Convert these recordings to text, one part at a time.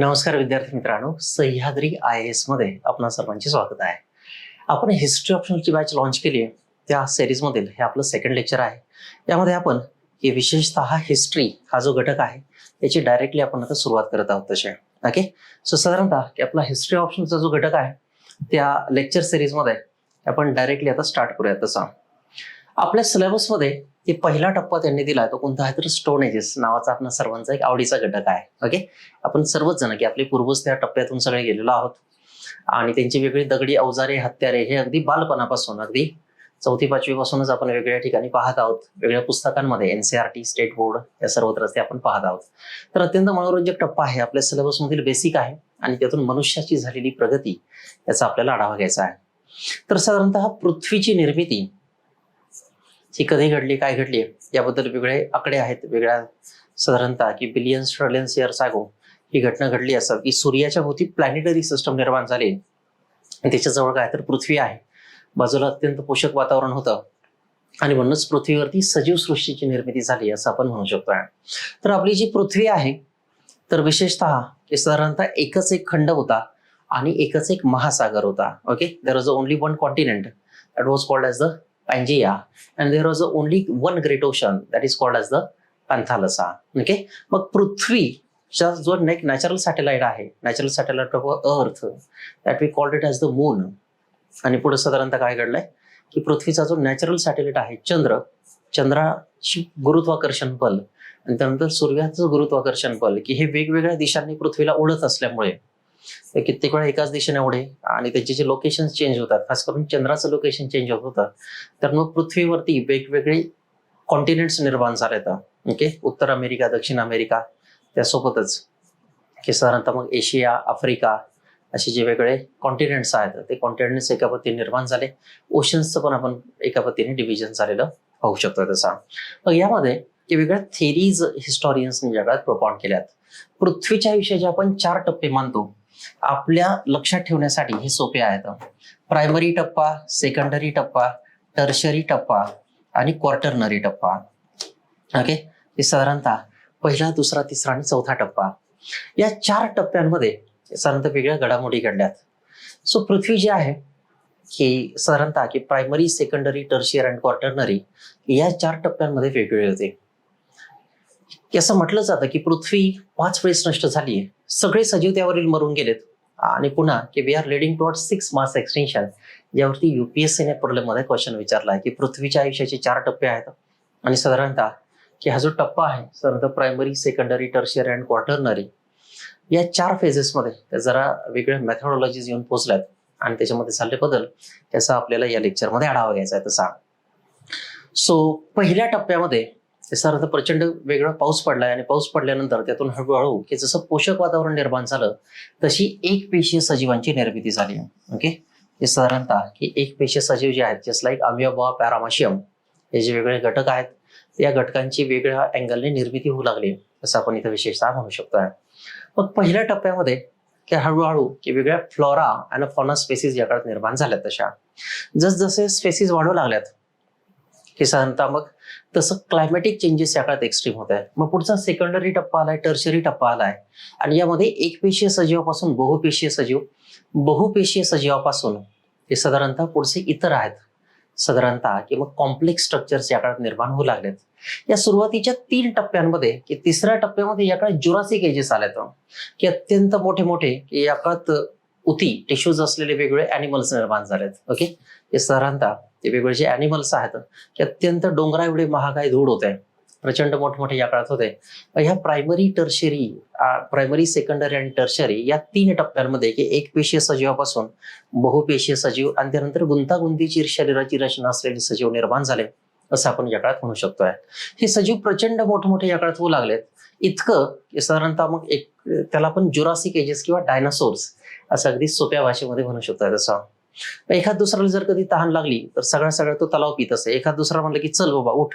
नमस्कार विद्यार्थी मित्रांनो, सह्याद्री IAS मध्ये आपणा सर्वांचे स्वागत आहे. आपण हिस्ट्री ऑप्शनलची बॅच लॉन्च केली आहे. त्या सिरीजमधील हे आपलं सेकंड लेक्चर आहे. यामध्ये आपण हे विशेषतः हिस्ट्री हा जो घटक आहे याची डायरेक्टली आपण आता सुरुवात करत आहोत तसे. ओके, सो साधारणतः की आपला हिस्ट्री ऑप्शनचा जो घटक आहे त्या लेक्चर सिरीजमध्ये आपण डायरेक्टली आता स्टार्ट करूया. तसा आपल्या सिलेबसमध्ये ते पहिला टप्पा त्यांनी दिला तो कोणता आहे तर स्टोन एजेस नावाचा आपला सर्वांचा एक आवडीचा घटक आहे. ओके, आपण सर्वच जण की आपले पूर्वज त्या टप्प्यातून सगळे गेलेलो आहोत आणि त्यांची वेगळी दगडी अवजारे हत्यारे हे अगदी बालपणापासून अगदी 4वी-5वी पासूनच आपण वेगवेगळ्या ठिकाणी पाहत आहोत. वेगळ्या पुस्तकांमध्ये NCERT स्टेट बोर्ड या सर्वत्र ते आपण पाहत आहोत. तर अत्यंत मनोरंजक टप्पा आहे, आपल्या सिलेबसमधील बेसिक आहे आणि त्यातून मनुष्याची झालेली प्रगती याचा आपल्याला आढावा घ्यायचा आहे. तर साधारणतः पृथ्वीची निर्मिती ही कधी घडली, काय घडली याबद्दल वेगळे आकडे आहेत. वेगळ्या साधारणतः की बिलियन्स ट्रिलियन्स इयर्स अगो ही घटना घडली असं की सूर्याच्या भोवती प्लॅनेटरी सिस्टम निर्माण झाली. त्याच्याजवळ काय तर पृथ्वी आहे, बाजूला अत्यंत पोषक वातावरण होतं आणि म्हणूनच पृथ्वीवरती सजीव सृष्टीची निर्मिती झाली असं आपण म्हणू शकतो. तर आपली जी पृथ्वी आहे तर विशेषतः हे साधारणतः एकच एक खंड होता आणि एकच एक महासागर होता. Okay, there was only one continent that was called as the Pangea and there was only one great ocean that is called as the Panthalassa. Okay, मग पृथ्वीचा जो नॅचरल सॅटेलाइट आहे, natural satellite of earth that we called it as the moon. आणि पुढे साधारणतः काय घडलंय की पृथ्वीचा जो नॅचरल सॅटेलाइट आहे चंद्राची गुरुत्वाकर्षण बल आणि त्यानंतर सूर्याचं गुरुत्वाकर्षण बल की हे वेगवेगळ्या दिशांनी पृथ्वीला ओढत असल्यामुळे ते कित्येक वेळा एकाच दिशेने उडे आणि त्याचे जे लोकेशन चेंज होतात, खास करून चंद्राचं लोकेशन चेंज होत होतं. तर मग पृथ्वीवरती वेगवेगळे कॉन्टिनेंट्स निर्माण झालेत. ओके, उत्तर अमेरिका, दक्षिण अमेरिका, त्यासोबतच की साधारणतः मग एशिया, आफ्रिका असे जे वेगळे कॉन्टिनेंट्स आहेत ते कॉन्टिनेंट्स एका पद्धतीने निर्माण झाले. ओशन्सचं पण आपण एका पद्धतीने डिव्हिजन झालेलं पाहू शकतो. तसा मग यामध्ये वेगवेगळ्या थेरीज हिस्टॉरियन्सनी जगात प्रोपाउंड केल्यात. पृथ्वीच्या विषयी आपण 4 टप्पे मानतो आपल्या लक्षात ठेवण्यासाठी हे सोपे आहेत. प्रायमरी टप्पा, सेकंडरी टप्पा, टर्शरी टप्पा आणि क्वार्टरनरी टप्पा. ओके, हे साधारणतः पहिला, दुसरा, तिसरा आणि चौथा टप्पा या 4 टप्प्यांमध्ये साधारणतः वेगळ्या घडामोडी घडल्यात. सो पृथ्वी जी आहे ही साधारणतः की प्रायमरी, सेकंडरी, टर्शियर आणि क्वार्टरनरी या 4 टप्प्यांमध्ये वेगवेगळे होते. असं म्हटलं जातं की पृथ्वी 5 वेळेस नष्ट झाली आहे, सगळे सजीव त्यावरील मरून गेलेत आणि पुन्हा की we are leading towards 6 mass extinction, ज्यावरती UPSCने प्रॉब्लेममध्ये क्वेश्चन विचारला आहे की पृथ्वीच्या आयुष्याचे 4 टप्पे आहेत आणि साधारणतः की हा जो टप्पा आहे साधारणतः primary, secondary, tertiary and quaternary या 4 फेजेसमध्ये जरा वेगळ्या मेथॉडॉलॉजीज येऊन पोहोचल्यात आणि त्याच्यामध्ये झाले बदल त्याचा आपल्याला या लेक्चरमध्ये आढावा घ्यायचा आहे. तसा सो पहिल्या टप्प्यामध्ये साधारणतः प्रचंड वेगळा पाऊस पडलाय आणि पाऊस पडल्यानंतर त्यातून हळूहळू की जसं पोषक वातावरण निर्माण झालं तशी एकपेशीय सजीवांची निर्मिती झाली. ओके, हे साधारणतः की एकपेशीय सजीव जे आहेत जस्ट लाईक अमियोबा, पॅरामाशियम हे जे वेगळे घटक आहेत या घटकांची वेगळ्या अँगलने निर्मिती होऊ लागली असं आपण इथं विशेषतः म्हणू शकतो. मग पहिल्या टप्प्यामध्ये की हळूहळू की वेगळ्या फ्लोरा आणि फॉना स्पेसिस या काळात निर्माण झाल्यात. तशा जसजसे स्पेसिस वाढू लागल्यात की साधारणतः मग तसं क्लायमॅटिक चेंजेस या काळात एक्स्ट्रीम होत आहेत. मग पुढचा सेकंडरी टप्पा आलाय, टर्शरी टप्पा आलाय आणि यामध्ये एकपेशीय सजीवापासून बहुपेशीय सजीव, बहुपेशीय सजीवापासून हे साधारणतः पुढचे इतर आहेत साधारणतः की मग कॉम्प्लेक्स स्ट्रक्चर्स या काळात निर्माण होऊ लागलेत. या सुरुवातीच्या 3 टप्प्यांमध्ये की तिसऱ्या टप्प्यामध्ये या काळात जुरासिक एजेस आल्यात की अत्यंत मोठे मोठे की या काळात उती टिश्यूज असलेले वेगवेगळे अॅनिमल्स निर्माण झालेत. ओके, हे साधारणतः ते वेगवेगळे जे अॅनिमल्स आहेत ते अत्यंत डोंगरा एवढे महागाय धूळ होते, प्रचंड मोठमोठे या काळात होते. ह्या प्रायमरी, सेकंडरी आणि टर्शरी या 3 टप्प्यांमध्ये की एकपेशीय सजीवापासून बहुपेशीय सजीव आणि त्यानंतर गुंतागुंतीची शरीराची रचना असलेले सजीव निर्माण झाले असं आपण या काळात म्हणू शकतोय. हे सजीव प्रचंड मोठमोठे या काळात होऊ लागलेत इतकं साधारणतः मग एक त्याला आपण जुरासिक एजेस किंवा डायनासोर्स असं अगदी सोप्या भाषेमध्ये म्हणू शकतोय. तसं एखाद दुसऱ्याला जर कधी तहान लागली तर सगळा तो तलाव पित असे. एखाद दुसरा म्हणलं की चल बाबा उठ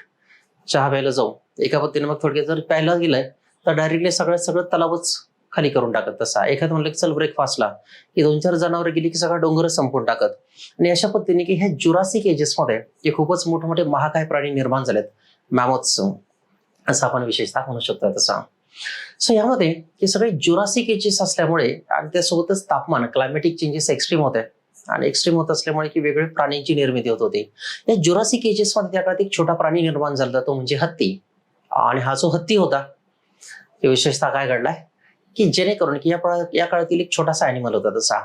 चहा प्यायला जाऊ, एका पद्धतीने मग थोडक्यात जर प्यायला गेलाय तर डायरेक्टली सगळं तलावच खाली करून टाकत. तसा एखाद म्हणलं की चल ब्रेकफास्टला की 2-4 जनावर गेली की सगळा डोंगरच संपवून टाकत. आणि अशा पद्धतीने की ह्या जुरासिक एजेसमध्ये जे खूपच मोठमोठे महाकाय प्राणी निर्माण झालेत, मॅमोथ्स असं आपण विशेषतः म्हणू शकतो. तसा सो यामध्ये हे सगळे ज्युरासिक एजेस असल्यामुळे आणि त्यासोबतच तापमान क्लायमेटिक चेंजेस एक्स्ट्रीम होत आहे आणि एक्स्ट्रीम होत असल्यामुळे की वेगवेगळ्या प्राण्यांची निर्मिती होत होती. या ज्युरासिक एजेस मध्ये त्या काळात एक छोटा प्राणी निर्माण झाला, तो म्हणजे हत्ती. आणि हा जो हत्ती होता ते विशेषतः काय घडलाय की जेणेकरून की या काळातील एक छोटासा अॅनिमल होता तसा.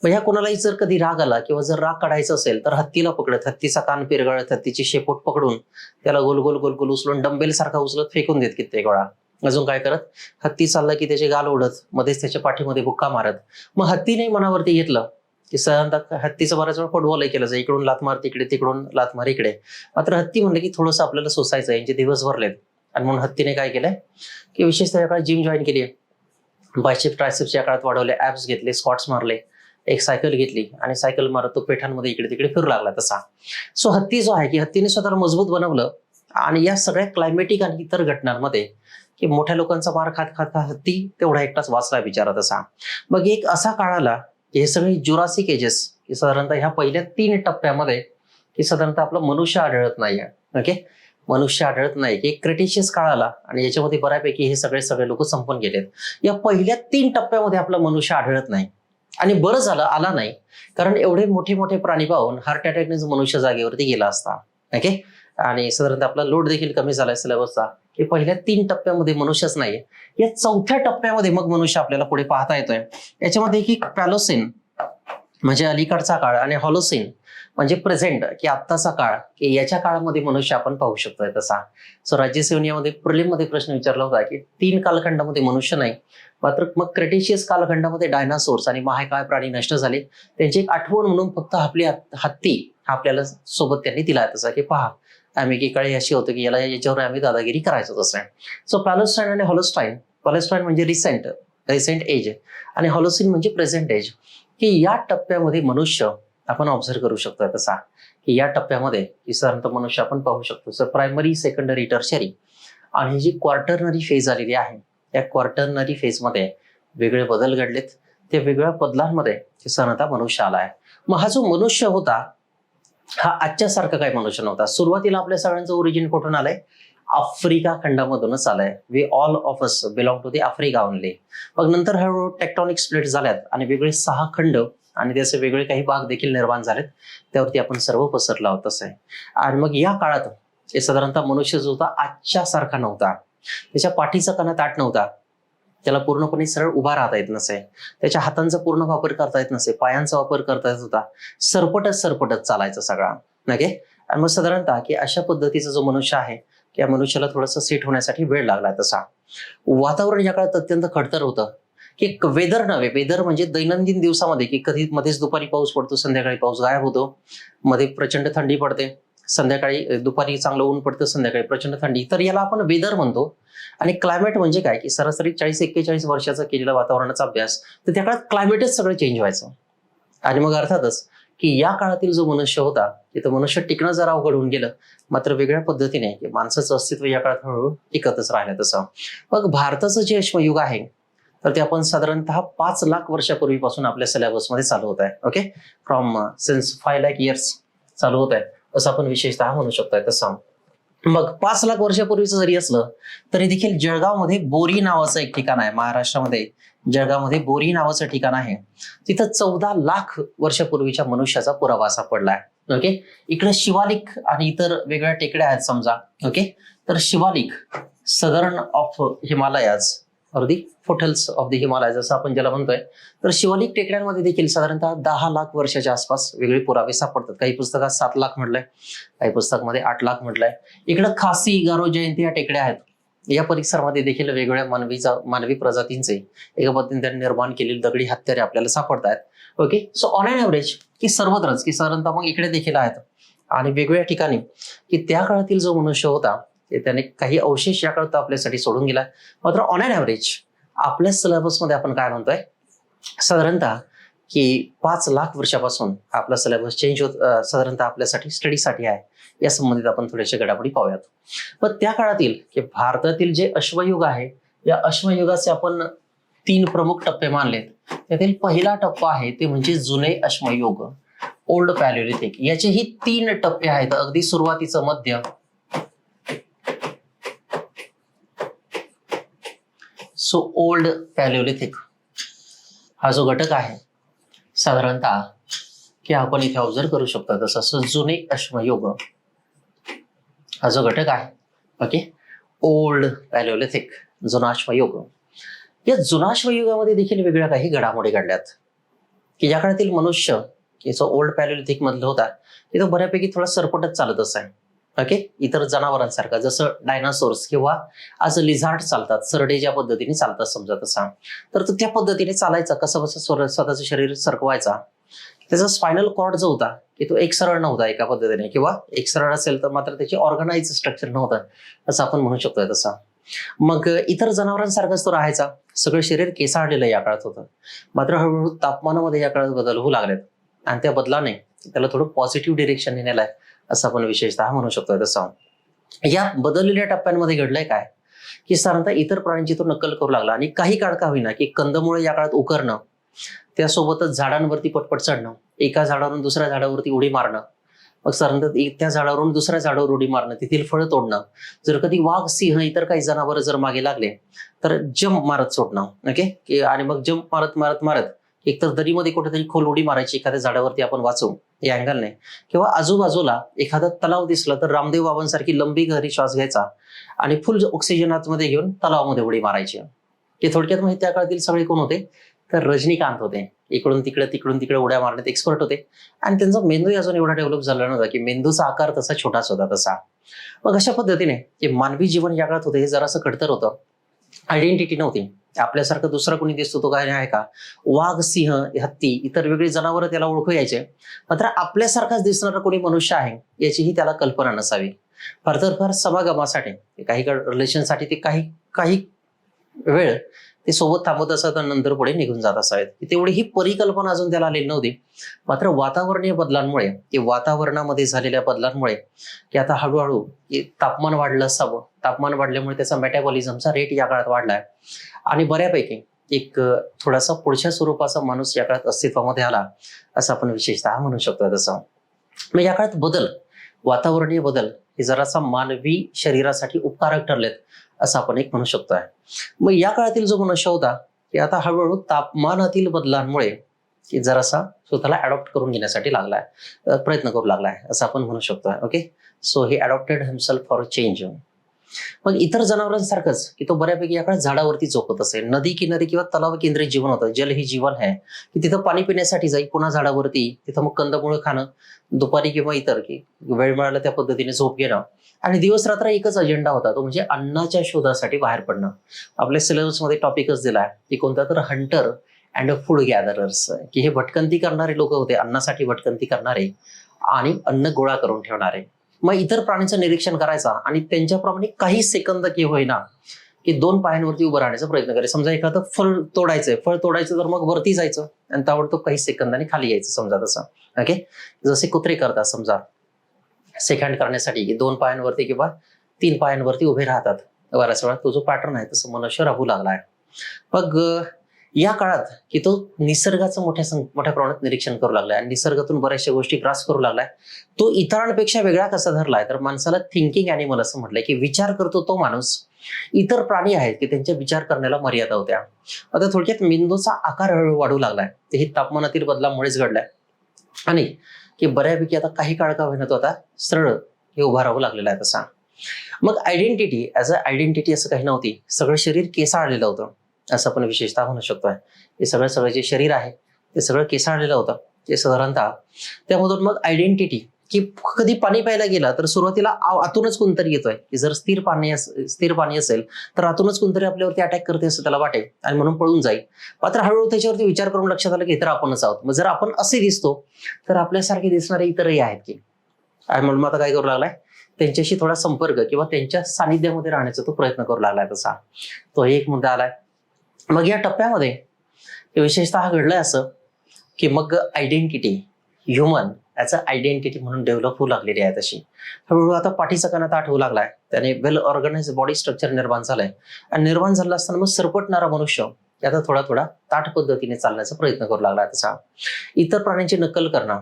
मग ह्या कोणालाही जर कधी राग आला किंवा जर राग काढायचा असेल तर हत्तीला पकडत, हत्तीचा कान पिरगळत, हत्तीची शेपूट पकडून त्याला गोल गोल गोल गोल उचलून डंबेल सारखा उचलत फेकून देत कित्येक वेळा. अजून काय करत, हत्ती चालला की त्याचे गाल ओढत मध्येच त्याच्या पाठीमध्ये बुक्का मारत. मग हत्तीने मनावरती घेतलं की साधारणतः हत्तीचं बऱ्याच वेळा फुटबॉलही केलं जाईल, इकडून लात मार तिकडे, तिकडून लात मार इकडे. मात्र हत्ती म्हणलं की थोडंसं आपल्याला सोसायचं, यांचे दिवस भरलेत. आणि म्हणून हत्तीने काय केलंय की विशेषतः या काळात जिम जॉईन केली, बायसेप ट्रायसेप्स या काळात वाढवले, ऍप्स घेतले, स्क्वॉट्स मारले, एक सायकल घेतली आणि सायकल मारत तो पेठांमध्ये इकडे तिकडे फिरू लागला तसा. सो हत्ती जो आहे की हत्तीने स्वतःला मजबूत बनवलं. आणि या सगळ्या क्लायमेटिक आणि इतर घटनांमध्ये की मोठ्या लोकांचा मार खात खात हत्ती तेवढा एकटाच वाचला बिचारा तसा. मग एक असा काळ आला की हे सगळे ज्युरासिक एजेस की साधारणतः ह्या पहिल्या 3 टप्प्यामध्ये की साधारणतः आपलं मनुष्य आढळत नाहीये. ओके, मनुष्य आढळत नाही की क्रिटिशियस काळ आला आणि याच्यामध्ये बऱ्यापैकी हे सगळे लोक संपून गेलेत. या पहिल्या 3 टप्प्यामध्ये आपला मनुष्य आढळत नाही आणि बरं झालं आला नाही, कारण एवढे मोठे मोठे प्राणी पाहून हार्ट अटॅकने मनुष्य जागेवरती गेला असता. ओके, आणि साधारणतः आपला लोड देखील कमी झालाय सिलेबसचा की पहिल्या 3 टप्प्यामध्ये मनुष्यच नाहीये. या 4थ्या टप्प्यामध्ये मग मनुष्य आपल्याला पुढे पाहता येतोय. याच्यामध्ये की पॅलोसिन म्हणजे अलीकडचा काळ आणि हॉलोसिन म्हणजे प्रेझेंट की आत्ताचा काळ, की याच्या काळामध्ये मनुष्य आपण पाहू शकतोय तसा. सो राज्यसेवनीमध्ये प्रिलिम मध्ये प्रश्न विचारला होता की 3 कालखंडामध्ये मनुष्य नाही, मात्र मग क्रिटिशियस कालखंडामध्ये डायनासोर्स आणि महाकाय प्राणी नष्ट झाले, त्यांची एक आठवण म्हणून फक्त आपली हत्ती आपल्याला सोबत त्यांनी दिला तसा की पहा आम्ही एकीकडे अशी होतो की याच्यावर आम्ही दादागिरी करायचो तसं. सो पॅलेस्टाईन आणि हॉलोस्टाईन, पॅलेस्टाईन म्हणजे रिसेंट एज आणि हॉलोसिन म्हणजे प्रेझेंट एज, की या टप्प्यामध्ये मनुष्य आपण ऑब्झर्व करू शकतो तसा की या टप्प्यामध्ये की साधारणतः मनुष्य आपण पाहू शकतो. सर प्रायमरी, सेकंडरी, टर्शरी आणि ही जी क्वार्टरनरी फेज आलेली आहे, या क्वार्टरनरी फेजमध्ये वेगळे बदल घडलेत. त्या वेगवेगळ्या बदलांमध्ये साधारणतः मनुष्य आलाय. मग हा जो मनुष्य होता हा आजच्या सारखा काही मनुष्य नव्हता. सुरुवातीला आपल्या सगळ्यांचं ओरिजिन कुठून आलंय, आफ्रिका खंडामधूनच आलंय. We all of us belong to the Africa only. मग नंतर हळूहळू टेक्टॉनिक स्प्लिट झाल्यात आणि वेगळे 6 खंड आणि त्याचे वेगळे काही भाग देखील निर्माण झालेत, त्यावरती आपण सर्व पसरला होत असं आहे. आणि मग या काळात हे साधारणतः मनुष्य जो होता आजच्या सारखा नव्हता. त्याच्या पाठीचा कणा ताठ नव्हता, त्याला पूर्णपणे सरळ उभा राहता येत नसे, त्याच्या हातांचा पूर्ण वापर करता येत नसे, पायांचा वापर करता येत होता, सरपटच चालायचा सगळा. नके. आणि मग साधारणतः की अशा पद्धतीचा जो मनुष्य आहे त्या मनुष्याला थोडंसं सेट होण्यासाठी वेळ लागला तसा. वातावरण या काळात अत्यंत खडतर होतं की वेदर नव्हे, वेदर म्हणजे दैनंदिन दिवसामध्ये की कधी मध्येच दुपारी पाऊस पडतो, संध्याकाळी पाऊस गायब होतो, मध्ये प्रचंड थंडी पडते, संध्याकाळी दुपारी चांगलं ऊन पडतं, संध्याकाळी प्रचंड थंडी. तर याला आपण वेदर म्हणतो. आणि क्लायमेट म्हणजे काय की सरासरी 40-41 वर्षाचा केलेला वातावरणाचा अभ्यास, तर त्या काळात क्लायमेटच सगळं चेंज व्हायचं. आणि मग अर्थातच की या काळातील जो मनुष्य होता तिथं मनुष्य टिकणं जरा अवघड होऊन गेलं, मात्र वेगळ्या पद्धतीने की माणसाचं अस्तित्व या काळात हळूहळू टिकतच राहिलं तसं. मग भारताचं जे अश्मयुग आहे तर ते आपण साधारणतः 5 लाख वर्षापूर्वीपासून आपल्या सिलेबसमध्ये चालू होत आहे. Okay, from since 5 lakh years चालू होत आहे असं आपण विशेषतः म्हणू शकतोय तसं. मग 5 लाख वर्षापूर्वीचं जरी असलं तरी देखील जळगावमध्ये बोरी नावाचं एक ठिकाण आहे, महाराष्ट्रामध्ये जळगावमध्ये बोरी नावाचं ठिकाण आहे. तिथं 14 लाख वर्षापूर्वीच्या मनुष्याचा पुरावा सापडलाय. ओके, इकडे शिवालिक आणि इतर वेगळ्या टेकड्या आहेत समजा. ओके, तर शिवालिक सदर्न ऑफ हिमालयाज और दी फुटहिल्स ऑफ द हिमालयाज असं आपण ज्याला म्हणतोय, तर शिवालिक टेकड्यांमध्ये देखील साधारणतः 10 लाख वर्षाच्या आसपास वेगळे पुरावे सापडतात. काही पुस्तकात 7 लाख म्हटलंय, काही पुस्तकामध्ये 8 लाख म्हटलंय. इकडं खासी, गारो, जयंती या टेकड्या आहेत. या परिसरामध्ये देखील वेगवेगळ्या मानवी प्रजातींचे एका पद्धतीने त्यांनी निर्माण केलेली दगडी हत्यारे आपल्याला सापडतात. Okay, so on an average की सर्वत्रच की साधारणतः मग इकडे देखील आहेत आणि वेगवेगळ्या ठिकाणी की त्या काळातील जो मनुष्य होता ते त्याने काही अवशेष या काळात आपल्यासाठी सोडून गेला. मात्र ऑन एन ॲव्हरेज आपल्या सिलेबसमध्ये आपण काय म्हणतोय, साधारणतः की 5 लाख वर्षापासून आपला सिलेबस चेंज होत साधारणतः आपल्यासाठी स्टडीसाठी आहे. या संबंधित आपण थोडेसे घडामोडी पाहूयात. पण त्या काळातील की भारतातील जे अश्मयुग आहे, या अश्मयुगाचे आपण 3 प्रमुख टप्पे मानलेत. त्यातील पहिला टप्पा आहे ते म्हणजे जुने अश्मयुग, ओल्ड पॅलिओलिथिक. याचेही 3 टप्पे आहेत. अगदी सुरुवातीचं, मध्य सो ओल्ड पॅलिओलिथिक हा जो घटक आहे साधारणतः की आपण इथे ऑब्झर्व करू शकतो, तसं जुने अश्मयुग हा जो घटक आहे, ओके, ओल्ड पॅलिओलिथिक, जुना अश्मयुग. या जुना अश्मयुगामध्ये देखील वेगळ्या काही घडामोडी घडल्यात की या काळातील मनुष्य की जो ओल्ड पॅलिओलिथिक मधला होता की तो बऱ्यापैकी थोडा सरपटच चालत असाय. ओके, इतर जनावरांसारखा, जसं डायनासोर्स किंवा आज लिझार्ड चालतात, सरडे ज्या पद्धतीने चालतात समजा तसा, तर तो त्या पद्धतीने चालायचा, कसं कसं स्वतःचं शरीर सरकवायचा. त्याचा स्पायनल कॉर्ड जो होता की तो एक सरळ नव्हता एका पद्धतीने, किंवा एक सरळ असेल तर मात्र त्याची ऑर्गनाइज स्ट्रक्चर नव्हतं असं आपण म्हणू शकतोय तसा. मग इतर जनावरांसारखाच तो राहायचा, सगळं शरीर केसाळलेलं या काळात होतं. मात्र हळूहळू तापमानामध्ये या काळात बदल होऊ लागलेत आणि त्या बदलाने त्याला थोडं पॉझिटिव्ह डिरेक्शन नेलेलं आहे असं आपण विशेषतः म्हणू शकतोय तसं. या बदललेल्या टप्प्यांमध्ये घडलंय काय की साधारणतः इतर प्राण्यांची तो नक्कल करू लागला आणि काही काळ का होईना की कंदमुळे या काळात उकरणं, त्यासोबतच झाडांवरती पटपट चढणं, एका झाडावरून दुसऱ्या झाडावरती उडी मारणं, मग साधारणतः त्या झाडावरून दुसऱ्या झाडावर उडी मारणं, तेथील फळं तोडणं, जर कधी वाघ, सिंह, इतर काही जनावर जर मागे लागले तर जंप मारत सोडणं, ओके, आणि मग जंप मारत मारत मारत एकतर दरीमध्ये कुठेतरी खोल उडी मारायची एखाद्या झाडावरती आपण वाचू या अँगलने, किंवा आजूबाजूला एखादा तलाव दिसला तर रामदेव बाबांसारखी लंबी गहरी श्वास घ्यायचा आणि फुल ऑक्सिजन आतमध्ये घेऊन तलावामध्ये उडी मारायची. की थोडक्यात म्हणजे त्या काळातील सगळे कोण होते तर रजनीकांत होते. इकडून तिकडे उड्या मारण्यात एक्सपर्ट होते आणि त्यांचा मेंदू अजून एवढा डेव्हलप झाला नव्हता की मेंदूचा आकार तसा छोटाच होता तसा. मग अशा पद्धतीने जे मानवी जीवन या काळात होतं हे जरासं खडतर होतं, आयडेंटिटी नव्हती. आपल्यासारखं दुसरा कोणी दिसतो तो काय आहे का, वाघ, सिंह, हत्ती, इतर वेगळी जनावरं त्याला ओळखू यायचे, मात्र आपल्यासारखाच दिसणारा कोणी मनुष्य आहे याचीही त्याला कल्पना नसावी. फार तर फार समागमासाठी, काही रिलेशनसाठी ते काही काही वेळ ते सोबत थांबत असत आणि नंतर पुढे निघून जात असावेत. तेवढी ही परिकल्पना अजून त्याला आलेली नव्हती. मात्र वातावरणीय बदलांमुळे, की वातावरणामध्ये झालेल्या बदलांमुळे, की आता हळूहळू तापमान वाढलं असावं, तापमान वाढल्यामुळे त्याचा मेटाबॉलिझमचा रेट या काळात वाढलाय आणि बऱ्यापैकी एक थोडासा पुढच्या स्वरूपाचा माणूस या काळात अस्तित्वामध्ये आला असं आपण विशेषतः म्हणू शकतो. तसं मग या काळात बदल, वातावरणीय बदल हे जरासा मानवी शरीरासाठी उपकारक ठरलेत असं आपण एक म्हणू शकतोय. मग या काळातील जो मनुष्य होता की आता हळूहळू तापमानातील बदलांमुळे की जरासा स्वतःला अडॉप्ट करून घेण्यासाठी लागलाय, प्रयत्न करू लागलाय असं आपण म्हणू शकतोय. Okay, so he adopted himself for change. मग इतर जनावरांसारखंच की तो बऱ्यापैकी या काळात झाडावरती झोपत असेल, नदी किनारी किंवा तलाव केंद्रित जीवन होतं, जल ही जीवन आहे, की तिथं पाणी पिण्यासाठी जाईल, पुन्हा झाडावरती, तिथं मग कंदमुळं खाणं, दुपारी किंवा इतर की वेळ मिळाला त्या पद्धतीने झोप घेणं, आणि दिवस रात्र एकच अजेंडा होता तो म्हणजे अन्नाच्या शोधासाठी बाहेर पडणं. आपल्या सिलेबसमध्ये टॉपिकच दिलाय की कोणता तर हंटर अँड फूड गॅदरर्स, की हे भटकंती करणारे लोक होते, अन्नासाठी भटकंती करणारे आणि अन्न गोळा करून ठेवणारे. मग इतर प्राण्यांचं निरीक्षण करायचा आणि त्यांच्याप्रमाणे काही सेकंद की होईना की दोन पायांवरती उभं राहण्याचा प्रयत्न करायचा. समजा एखादं फळ तोडायचं तर मग वरती जायचं आणि ताबडतोब काही सेकंदाने खाली यायचं समजा तसं. ओके, जसे कुत्रे करतात समजा सेकंड करण्यासाठी की दोन पायांवरती किंवा तीन पायांवरती उभे राहतात बऱ्याच वेळा, तो जो पॅटर्न आहे तसं मनुष्य राहू लागलाय. मग या काळात की तो निसर्गाचं मोठ्या प्रमाणात निरीक्षण करू लागलाय आणि निसर्गातून बऱ्याचशा गोष्टी ग्रास करू लागलाय. तो इतरांपेक्षा वेगळा कसा धरलाय तर माणसाला थिंकिंग अॅनिमल असं म्हटलंय की विचार करतो तो माणूस. इतर प्राणी आहेत की त्यांच्या विचार करण्याला मर्यादा होत्या. आता थोडक्यात मेंदूचा आकार हळूहळू वाढू लागलाय, ते हे तापमानातील बदलामुळेच घडलाय आणि की बऱ्यापैकी आता काही काळ का होईना तो आता सरळ हे उभा राहू लागलेला आहे तसा. मग आयडेंटिटी ऍज अ आयडेंटिटी असं काही नव्हती, सगळं शरीर केसाळलेलं होतं असं आपण विशेषतः म्हणू शकतोय. हे सगळं जे शरीर आहे ते सगळं केसाळलेलं होतं ते साधारणतः. त्यामधून मग आयडेंटिटी की कधी पाणी प्यायला गेला तर सुरुवातीला आतूनच कोणतरी येतोय, की जर स्थिर पाणी असेल तर आतूनच कोणतरी आपल्यावरती अटॅक करते असं त्याला वाटेल आणि म्हणून पळून जाईल. मात्र हळूहळू त्याच्यावरती विचार करून लक्षात आलं की तर आपणच आहोत. मग जर आपण असे दिसतो तर आपल्यासारखे दिसणारे इतरही आहेत की, आणि म्हणून आता काय करू लागलाय, त्यांच्याशी थोडा संपर्क किंवा त्यांच्या सानिध्यामध्ये राहण्याचा तो प्रयत्न करू लागलाय तसा. तो एक मुद्दा आलाय. मग या टप्प्यामध्ये विशेषतः घडलंय असं की मग identity human as a identity म्हणून डेव्हलप होऊ लागलेली आहे तशी. हळूहळू आता पाठीचा कणा ताठ होऊ लागलाय, त्याने वेल ऑर्गनाइज बॉडी स्ट्रक्चर निर्माण झालंय आणि निर्माण झालं असताना मग सरपटणारा मनुष्य आता थोडा थोडा ताठ पद्धतीने चालण्याचा प्रयत्न करू लागला तसा. इतर प्राण्यांची नक्कल करणं,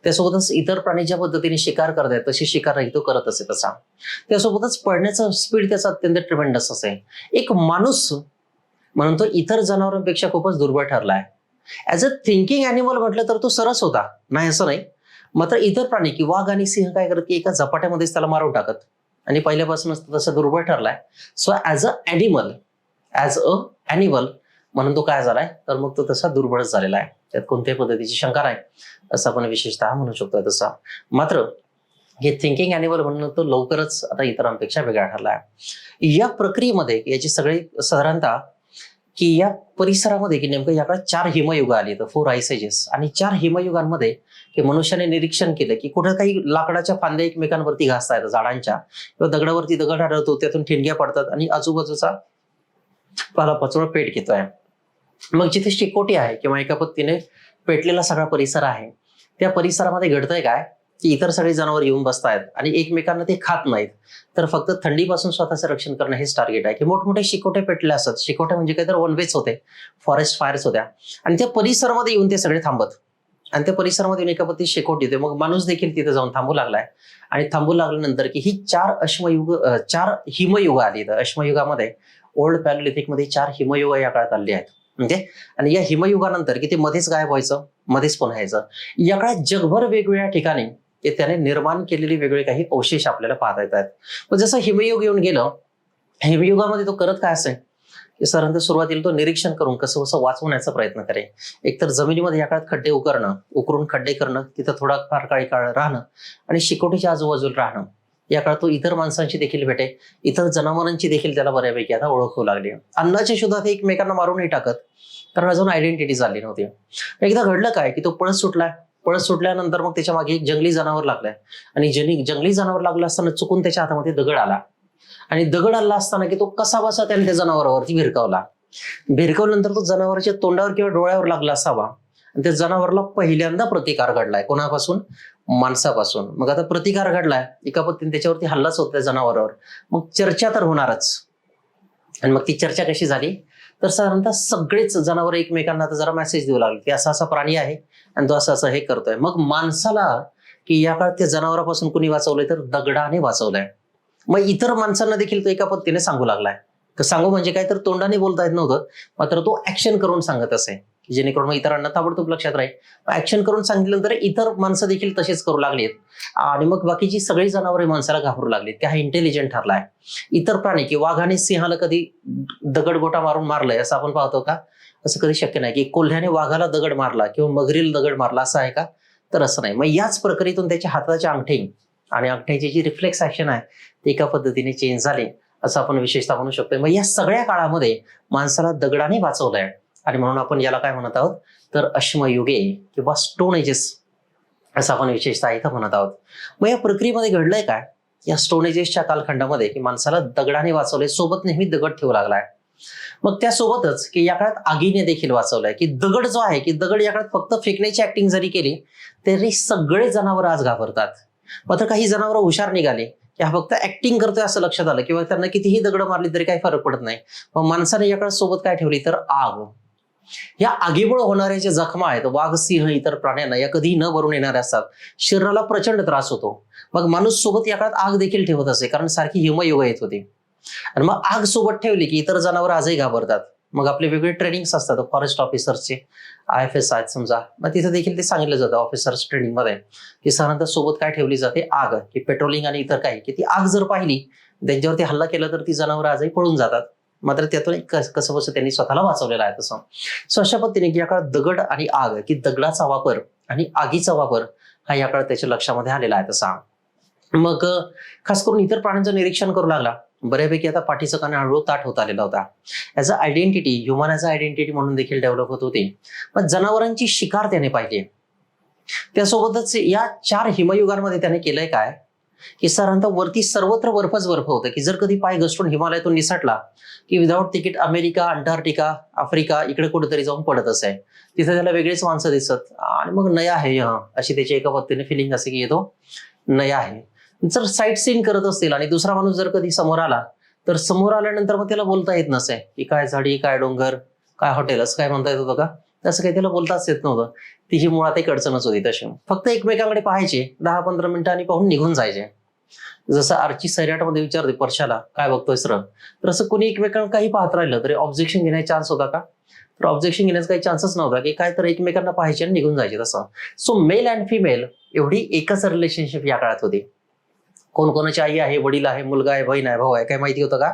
त्यासोबतच इतर प्राणी ज्या पद्धतीने शिकार करतात तशी शिकारही तो करत असे तसा. त्यासोबतच पळण्याचं स्पीड त्याचा अत्यंत ट्रिमेंडस असे. एक माणूस म्हणून तो इतर जनावरांपेक्षा खूपच दुर्बळ ठरला आहे. ऍज अ थिंकिंग अॅनिमल म्हटलं तर तो सरस होता, नाही असं नाही. मात्र इतर प्राणी की वाघ आणि सिंह काय करत की एका झपाट्यामध्येच त्याला मारून टाकत आणि पहिल्यापासूनच तो तसा दुर्बळ ठरलाय. सो ऍज अ ॲनिमल म्हणून तो काय झालाय, तर मग तो तसा दुर्बळच झालेला आहे. त्यात कोणत्याही पद्धतीची शंका नाही, असं आपण विशेषतः म्हणू शकतो तसा. मात्र हे थिंकिंग अॅनिमल म्हणून तो लवकरच आता इतरांपेक्षा वेगळा ठरला आहे. या प्रक्रियेमध्ये याची सगळी साधारणतः की या परिसरामध्ये की नेमकं याकडे 4 हिमयुग आली, तर 4 आइस एजेस, आणि 4 हिमयुगांमध्ये की मनुष्याने निरीक्षण केलं की कुठं काही लाकडाच्या फांद्या एकमेकांवरती घासता झाडांच्या, किंवा दगडावरती दगड आढळतो, त्यातून ठिणग्या पडतात आणि आजूबाजूचा पालापाचोळा पेट घेतोय. मग जिथे शिकोटी आहे किंवा एका पत्तीने पेटलेला सगळा परिसर आहे, त्या परिसरामध्ये घडतंय काय की इतर सगळे जनावर येऊन बसतायत आणि एकमेकांना ते खात नाहीत, तर फक्त थंडीपासून स्वतःचं रक्षण करणं हेच टार्गेट आहे. की मोठमोठे शिकोटे पेटले असतात. शिकोटे म्हणजे काय तर वनवेच होते, फॉरेस्ट फायर्स होत्या, आणि त्या परिसरामध्ये येऊन ते सगळे थांबत, आणि त्या परिसरामध्ये येऊन एका पत्ती शेकोट येते. मग माणूस देखील तिथे जाऊन थांबू लागलाय, आणि थांबू लागल्यानंतर की ही 4 हिमयुग आली. तर अश्मयुगामध्ये ओल्ड पॅलिओलिथिक मध्ये 4 हिमयुग या काळात आली आहेत. म्हणजे आणि या हिमयुगानंतर की ते मध्येच गायब व्हायचं, मध्येच पुन्हा यायचं. या काळात जगभर वेगवेगळ्या ठिकाणी ते त्याने निर्माण केलेले वेगळे काही अवशेष आपल्याला पाहता येतात. मग जसं हिमयुग येऊन गेलं, हिमयुगामध्ये तो करत काय असेल की साधारणतः सुरुवातीला तो निरीक्षण करून कसं कसं वाचवण्याचा प्रयत्न करे. एकतर जमिनीमध्ये या काळात खड्डे उकरून खड्डे करणं, तिथं थोडा फार काही काळ राहणं आणि शिकोटीच्या आजूबाजूला राहणं. या काळात तो इतर माणसांची देखील भेटे, इतर जनावरांची देखील त्याला बऱ्यापैकी आता ओळख होऊ लागली. अन्नाचे सुद्धा ते एकमेकांना मारूनही टाकत, कारण अजून आयडेंटिटी झाली नव्हती. एकदा घडलं काय की तो पळस सुटल्यानंतर मग त्याच्या मागे एक जंगली जनावर लागलाय, आणि जंगली जनावर लागलं असताना चुकून त्याच्या हातामध्ये दगड आला, आणि दगड आला असताना की तो कसा बसा त्याने त्या जनावरावरती भिरकावल्यानंतर तो जनावराच्या तोंडावर किंवा डोळ्यावर लागला असावा, आणि त्या जनावरला पहिल्यांदा प्रतिकार घडलाय. कोणापासून? माणसापासून. मग आता प्रतिकार घडलाय, एका पद्धतीने त्याच्यावरती हल्लाच होत त्या जनावरावर, मग चर्चा तर होणारच. आणि मग ती चर्चा कशी झाली, तर साधारणतः सगळेच जनावर एकमेकांना आता जरा मेसेज देऊ लागले की असा असा प्राणी आहे आणि तो असं असं हे करतोय. मग माणसाला की या काळात त्या जनावरापासून कुणी वाचवलंय, तर दगडाने वाचवलंय. मग इतर माणसांना देखील तो एका पद्धतीने सांगू लागलाय. तर सांगू म्हणजे काय, तर तोंडाने बोलता येत नव्हतं, मात्र तो ऍक्शन करून सांगत असे, जेणेकरून मग इतरांना ताबडतोब लक्षात राहील. ऍक्शन करून सांगितल्यानंतर इतर माणसं देखील तसेच करू लागलीत, आणि मग बाकीची सगळी जनावरे माणसाला घाबरू लागलीत की हा इंटेलिजंट ठरलाय. इतर प्राणी की वाघ आणि सिंहाला कधी दगडगोटा मारून मारलंय असं आपण पाहतो का? असं कधी शक्य नाही. की कोल्ह्याने वाघाला दगड मारला किंवा मगरीला दगड मारला असं आहे का? तर असं नाही. मग याच प्रक्रियेतून त्याच्या हाताच्या अंगठी आणि अंगठ्याची जी रिफ्लेक्स ऍक्शन आहे ती एका पद्धतीने चेंज झाली, असं आपण विशेषतः म्हणू शकतो. मग या सगळ्या काळामध्ये माणसाला दगडाने वाचवलंय, आणि म्हणून आपण याला काय म्हणत आहोत, तर अश्मयुगे किंवा स्टोन एजेस असं आपण विशेषतः इथं म्हणत आहोत. मग या प्रक्रियेमध्ये घडलंय काय, या स्टोन एजेसच्या कालखंडामध्ये की माणसाला दगडाने वाचवलंय, सोबत नेहमी दगड ठेवू लागलाय. मग त्यासोबतच की या काळात आगीने देखील वाचवलंय. की दगड जो आहे की दगड या काळात फक्त फेकण्याची ऍक्टिंग जरी केली तरी सगळे जनावर आज घाबरतात. मात्र काही जनावर हुशार निघाले की हा फक्त ऍक्टिंग करतोय असं लक्षात आलं, किंवा त्यांना कितीही दगड मारली तरी काही फरक पडत नाही. मग माणसाने या काळात सोबत काय ठेवली, तर आग. या आगीमुळे होणाऱ्या ज्या जखमा आहेत, वाघ, सिंह, इतर प्राण्यांना या कधीही न भरून येणाऱ्या असतात, शरीराला प्रचंड त्रास होतो. मग माणूस सोबत या काळात आग देखील ठेवत असे, कारण सारखी हिमयुग येत होती. आणि मग आग सोबत ठेवली की इतर जनावर आजही घाबरतात. मग आपले वेगळे ट्रेनिंग्स असतात फॉरेस्ट ऑफिसर्सचे, IFS आहेत समजा, मग तिथे देखील ते सांगितलं जातं ऑफिसर्स ट्रेनिंग मध्ये की साधारणतः सोबत काय ठेवली जाते, आग. की पेट्रोलिंग आणि इतर काही की ती आग जर पाहिली, त्यांच्यावरती हल्ला केला तर ती जनावर आजही पळून जातात. मात्र त्यातून एक कसं बसं त्यांनी स्वतःला वाचवलेलं आहे तसं. सो अशा पद्धतीने की या काळात दगड आणि आग की दगडाचा वापर आणि आगीचा वापर हा या काळात त्याच्या लक्षामध्ये आलेला आहे तसा. मग खास करून इतर प्राण्यांचं निरीक्षण करू लागला. बऱ्यापैकी आता पाठीचं कान हळूहळू ताठ होत आलेला होता. As a identity, human as a identity म्हणून देखील डेव्हलप होत होती. मग जनावरांची शिकार त्याने पाहिली. त्यासोबतच या 4 हिमयुगांमध्ये त्याने केलंय काय, की साधारणतः वरती सर्वत्र बर्फच बर्फ होतं. की जर कधी पाय घसरून हिमालयातून निसटला की without ticket America, Antarctica, Africa इकडे कुठेतरी जाऊन पडत असे. तिथे त्याला वेगळीच माणसं दिसत, आणि मग नया आहे अशी त्याची एका पद्धतीने फिलिंग असे की येतो नया आहे. जर साईट सीन करत असतील आणि दुसरा माणूस जर कधी समोर आला, तर समोर आल्यानंतर मग त्याला बोलता येत नसे की काय झाडी, काय डोंगर, काय हॉटेल, असं काय म्हणता येत होतं का? तसं काही त्याला बोलताच येत नव्हतं. तिची मुळात एक अडचणच होती तशी. फक्त एकमेकांकडे पाहायचे, 10-15 मिनिटं आणि पाहून निघून जायचे. जसं आर्ची सैराटमध्ये विचारते परशाला काय बघतोय सर, तर असं कोणी एकमेकांना काही पाहत राहिलं तरी ऑब्जेक्शन घेण्याचा चान्स होता का? तर ऑब्जेक्शन घेण्याचा काही चान्सच नव्हता, की काय तर एकमेकांना पाहायचे आणि निघून जायचे तसं. सो मेल अँड फिमेल एवढी एकच रिलेशनशिप या काळात होती. कोण कोणाची आई आहे, वडील आहे, मुलगा आहे, बहीण आहे, भाऊ आहे, काय माहिती होतं का?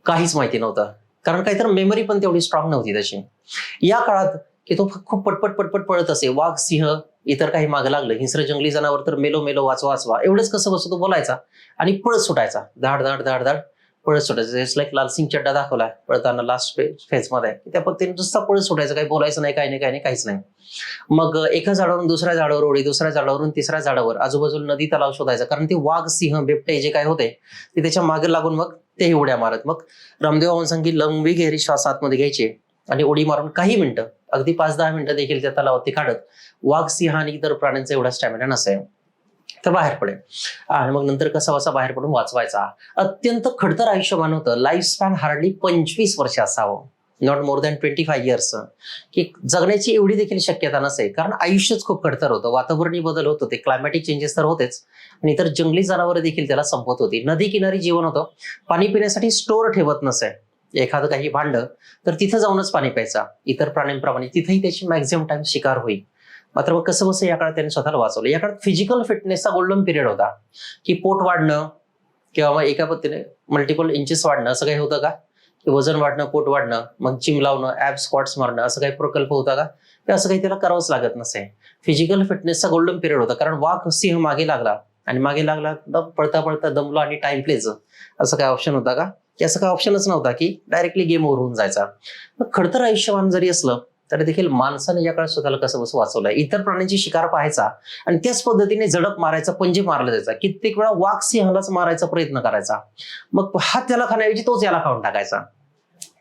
काहीच माहिती नव्हतं. कारण काही तर मेमरी पण तेवढी स्ट्रॉंग नव्हती तशी. या काळात की तो खूप पटपट पटपट पळत असे. वाघ, सिंह, इतर काही मागं लागलं, हिंस्र जंगली जनावर तर मेलो मेलो वाचवा वाचवा एवढंच कसं बसतो तो बोलायचा आणि पळत सुटायचा. धाड धाड धाड धाड पळत सुटायचं. जस्ट लाईक लालसिंग चड्डा दाखवला पळताना लास्ट फेज मध्ये, त्या पद्धतीने नुसता पळत सुटायचं, काही बोलायचं नाही, काही नाही, काही नाही, काहीच नाही. मग एका झाडावरून दुसऱ्या झाडावर उडी, दुसऱ्या झाडावरून तिसऱ्या झाडावर, आजूबाजूला नदी तलाव शोधायचा. कारण ते वाघ, सिंह, बिबटे जे काय होते ते त्याच्या मागे लागून मग ते उड्या मारत. मग रामदेव सांगी लंबी गहरी श्वास आतमध्ये घ्यायचे आणि उडी मारून काही मिनिटं, अगदी 5-10 मिनिटं देखील त्या तलावात काढत वाघ, सिंह आणि इतर प्राण्यांचा एवढा स्टॅमिना नसाय तर बाहेर पडेल. आणि मग नंतर कसा बसा बाहेर पडून वाचवायचा. अत्यंत खडतर आयुष्यमान होतं. लाईफ स्पॅन हार्डली 25 वर्ष असावं, नॉट मोर दॅन 25 इयर्स, की जगण्याची एवढी देखील शक्यता नसे. कारण आयुष्यच खूप खडतर होतं. वातावरणीय बदल होत होते, क्लायमॅटिक चेंजेस तर होतेच, आणि इतर जंगली जनावरं देखील त्याला संपत होती. नदी किनारी जीवन होतं. पाणी पिण्यासाठी स्टोअर ठेवत नसे. एखादं काही भांड तर तिथं जाऊनच पाणी प्यायचा. इतर प्राण्यांप्रमाणे तिथेही त्याची मॅक्झिमम टाइम शिकार होईल. मात्र मग कसं बसं या काळात त्यांनी स्वतःला वाचवलं. या काळात फिजिकल फिटनेसचा गोल्डन पिरियड होता, की पोट वाढणं किंवा मग एका पद्धतीने मल्टिपल इंचेस वाढणं असं काही होतं का? की वजन वाढणं, पोट वाढणं, मग जिम लावणं, ॲप स्क्वॉट्स मारणं असं काही प्रकल्प होता का? ते असं काही त्याला करावंच लागत नसे. फिजिकल फिटनेसचा गोल्डन पिरियड होता. कारण वाघ, सिंह मागे लागला आणि मागे लागला पळता पळता दमलो आणि टाइम प्लेच असं काय ऑप्शन होता का? की असं काय ऑप्शनच नव्हता की डायरेक्टली गेम ओव्हर होऊन जायचा. मग खडतर आयुष्यमान जरी असलं तरी देखील माणसाने या काळात स्वतःला कसं बसं वाचवलंय. इतर प्राण्यांची शिकार पाहायचा आणि त्याच पद्धतीने झडप मारायचा, पंजे मारला जायचा. कित्येक वेळा वाघ सिंहालाच मारायचा प्रयत्न करायचा. मग हा त्याला खाण्याऐवजी तोच याला खाऊन टाकायचा.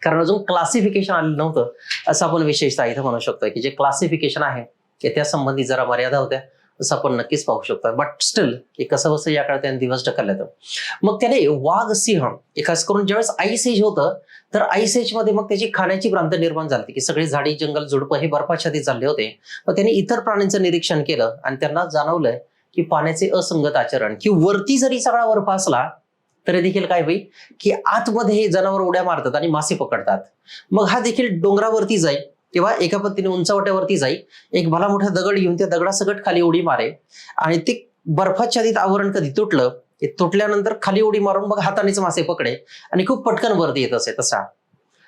कारण अजून क्लासिफिकेशन आलेलं नव्हतं असं आपण विशेषतः इथं म्हणू शकतो, की जे क्लासिफिकेशन आहे की त्या संबंधी जरा मर्यादा होत्या असं आपण नक्कीच पाहू शकतो. बट स्टील की कसं बसं या काळात त्याने दिवस ढकलले. मग त्याने वाघ, सिंह, खास करून ज्यावेळेस आईस एज होतं तर आईस एज मध्ये मग त्याची खाण्याची भ्रांत निर्माण झाली, की सगळी झाडी, जंगल, झुडपं हे बर्फाच्छादित झाले होते. मग त्यांनी इतर प्राण्यांचं निरीक्षण केलं आणि त्यांना जाणवलंय की पाण्याचे असंगत आचरण, की वरती जरी सगळा बर्फ असला तरी देखील काय होईल की आतमध्ये हे जनावर उड्या मारतात आणि मासे पकडतात. मग हा देखील डोंगरावरती जाईल किंवा एका पद्धतीने उंचावट्यावरती जाईल, एक भला मोठा दगड घेऊन त्या दगडासकट खाली उडी मारे आणि ते बर्फाच्छादित आवरण कधी तुटलं की तुटल्यानंतर खाली उडी मारून मग हातानेच मासे पकडे आणि खूप पटकन वरती येत असे तसा.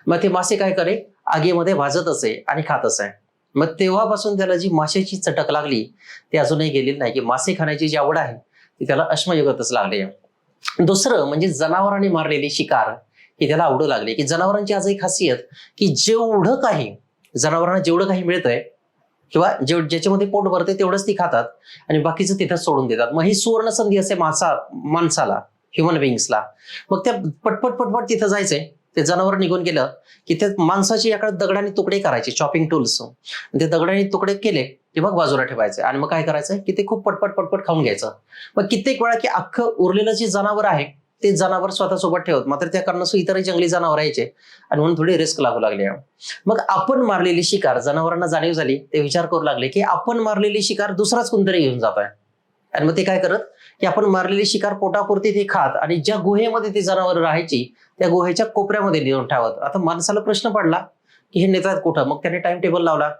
मग ते मासे काय करे, आगीमध्ये भाजत असे आणि खात असे. मग तेव्हापासून त्याला जी माशाची चटक लागली ती अजूनही गेलेली नाही, की मासे खाण्याची जी आवड आहे ती त्याला अश्मयुगातच लागली. दुसरं म्हणजे जनावरांनी मारलेली शिकार ही त्याला आवडू लागली, की जनावरांची आज एक खासियत की जनावरांना जेवढं काही मिळतंय किंवा ज्याच्यामध्ये पोट भरते तेवढंच ती खातात आणि बाकीचं तिथं सोडून देतात. मग ही सुवर्ण संधी असे माणसाला, ह्युमन बिंग्सला. मग त्या पटपट पटपट तिथं जायचंय, ते जनावर निघून गेलं की त्या माणसाची याकडे दगडाने तुकडे करायचे, चॉपिंग टूल्स. ते दगडाने तुकडे केले की मग बाजूला ठेवायचे आणि मग काय करायचं की ते खूप पटपट पटपट खाऊन घ्यायचं. मग कित्येक वेळा की अख्खं उरलेलं जे जनावर आहे ते जनावर स्वतःसोबत ठेवत, मात्र त्या कारणास्तव इतरही जंगली जनावर यायचे आणि म्हणून थोडी रिस्क लागू लागली. मग आपण मारलेली शिकार जनावरांना जाणीव झाली, ते विचार करू लागले की आपण मारलेली शिकार दुसराच कोणतरी घेऊन जातोय. आणि मग ते काय करत की आपण मारलेली शिकार पोटापुरती ते खात आणि ज्या गुहेमध्ये ती जनावर राहायची त्या गुहेच्या कोपऱ्यामध्ये नेऊन ठेवत. आता माणसाला प्रश्न पडला की हे नेतात कुठं? मग त्याने टाइम टेबल लावला,